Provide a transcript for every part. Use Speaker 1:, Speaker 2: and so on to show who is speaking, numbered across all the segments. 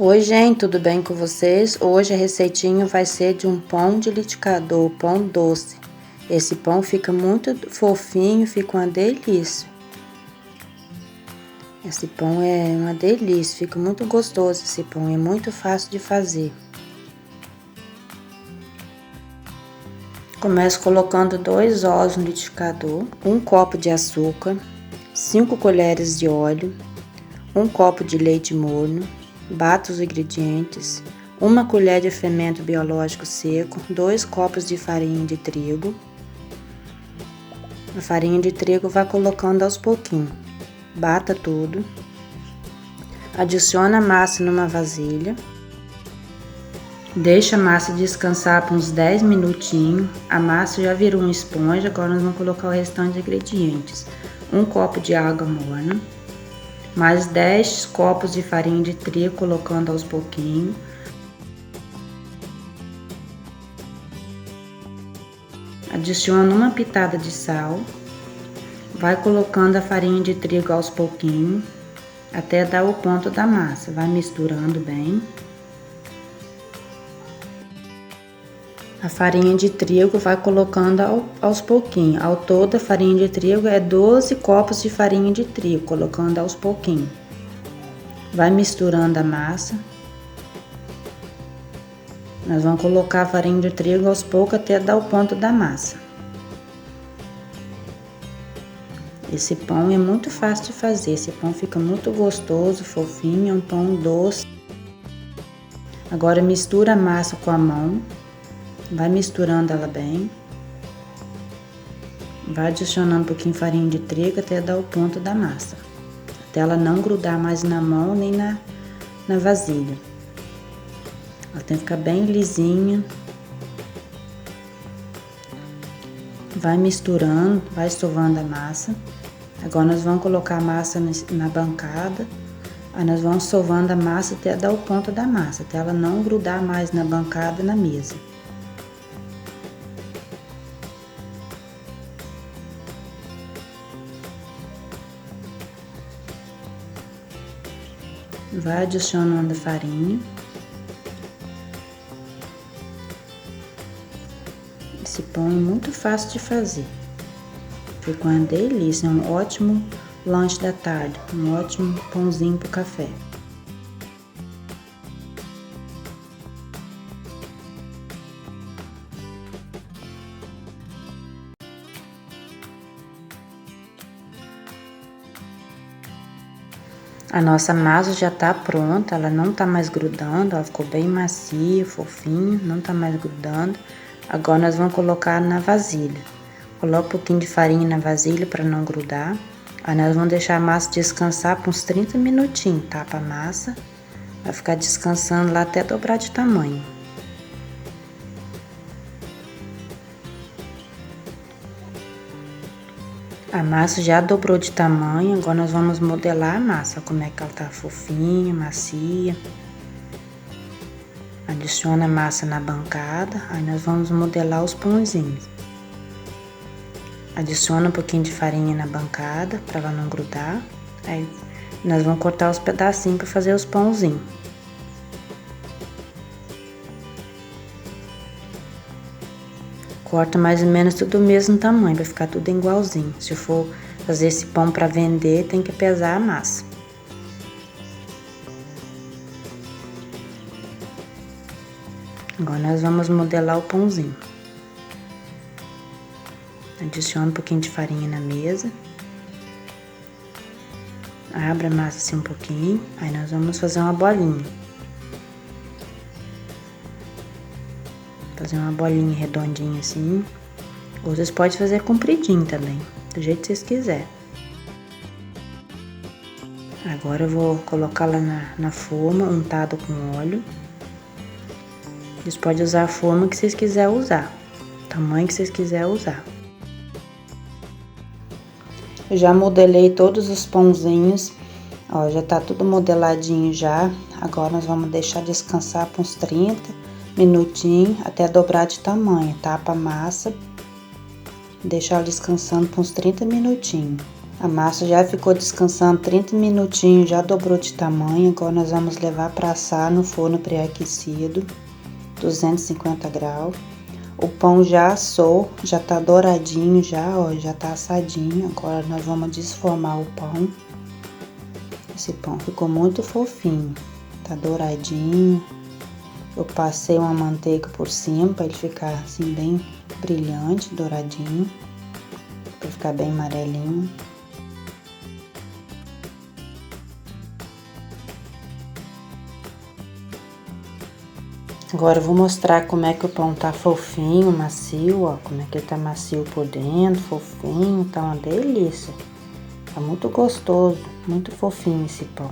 Speaker 1: Oi, gente, tudo bem com vocês? Hoje a receitinha vai ser de um pão de liquidificador, pão doce. Esse pão fica muito fofinho, fica uma delícia. Esse pão é uma delícia, fica muito gostoso esse pão, é muito fácil de fazer. Começo colocando 2 ovos no liquidificador, 1 copo de açúcar, 5 colheres de óleo, 1 copo de leite morno. Bato os ingredientes, 1 colher de fermento biológico seco, 2 copos de farinha de trigo. A farinha de trigo vai colocando aos pouquinhos. Bata tudo. Adiciona a massa numa vasilha. Deixa a massa descansar por uns 10 minutinhos. A massa já virou uma esponja, agora nós vamos colocar o restante de ingredientes. 1 copo de água morna. Mais 10 copos de farinha de trigo, colocando aos pouquinhos. Adiciona uma pitada de sal. Vai colocando a farinha de trigo aos pouquinhos, até dar o ponto da massa. Vai misturando bem. A farinha de trigo vai colocando aos pouquinhos. Ao todo, a farinha de trigo é 12 copos de farinha de trigo, colocando aos pouquinhos. Vai misturando a massa. Nós vamos colocar a farinha de trigo aos poucos até dar o ponto da massa. Esse pão é muito fácil de fazer. Esse pão fica muito gostoso, fofinho, é um pão doce. Agora mistura a massa com a mão. Vai misturando ela bem. Vai adicionando um pouquinho de farinha de trigo até dar o ponto da massa. Até ela não grudar mais na mão nem na vasilha. Ela tem que ficar bem lisinha. Vai misturando, vai sovando a massa. Agora nós vamos colocar a massa na bancada. Aí nós vamos sovando a massa até dar o ponto da massa, até ela não grudar mais na bancada, na mesa. Vai adicionando a farinha. Esse pão é muito fácil de fazer. Fica uma delícia, é um ótimo lanche da tarde, um ótimo pãozinho pro café. A nossa massa já tá pronta, ela não tá mais grudando, ela ficou bem macia, fofinha, não tá mais grudando. Agora nós vamos colocar na vasilha. Coloca um pouquinho de farinha na vasilha para não grudar. Aí nós vamos deixar a massa descansar por uns 30 minutinhos, tapa a massa. Vai ficar descansando lá até dobrar de tamanho. A massa já dobrou de tamanho, agora nós vamos modelar a massa, como é que ela tá fofinha, macia. Adiciona a massa na bancada, aí nós vamos modelar os pãozinhos. Adiciona um pouquinho de farinha na bancada, para ela não grudar. Aí nós vamos cortar os pedacinhos para fazer os pãozinhos. Corta mais ou menos tudo do mesmo tamanho, vai ficar tudo igualzinho. Se for fazer esse pão para vender, tem que pesar a massa. Agora nós vamos modelar o pãozinho. Adiciona um pouquinho de farinha na mesa. Abre a massa assim um pouquinho, aí nós vamos fazer uma bolinha. Fazer uma bolinha redondinha assim. Ou vocês podem fazer compridinho também, do jeito que vocês quiserem. Agora eu vou colocar lá na forma, untado com óleo. Vocês podem usar a forma que vocês quiserem usar, o tamanho que vocês quiserem usar. Eu já modelei todos os pãozinhos, ó, já tá tudo modeladinho já. Agora nós vamos deixar descansar por uns 30 minutinhos até dobrar de tamanho. Tapa a massa, deixar ela descansando por uns 30 minutinhos. A massa já ficou descansando 30 minutinhos, já dobrou de tamanho. Agora nós vamos levar para assar no forno pré-aquecido, 250 graus. O pão já assou, já tá douradinho já, ó, já tá assadinho. Agora nós vamos desformar o pão. Esse pão ficou muito fofinho, tá douradinho. Eu passei uma manteiga por cima para ele ficar assim bem brilhante, douradinho, para ficar bem amarelinho. Agora eu vou mostrar como é que o pão tá fofinho, macio, ó, como é que ele tá macio por dentro, fofinho, tá uma delícia. Tá muito gostoso, muito fofinho esse pão.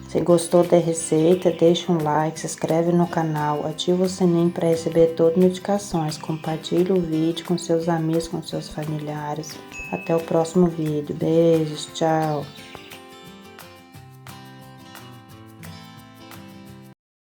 Speaker 1: Se gostou da receita, deixa um like, se inscreve no canal, ativa o sininho para receber todas as notificações, compartilhe o vídeo com seus amigos, com seus familiares. Até o próximo vídeo. Beijos, tchau!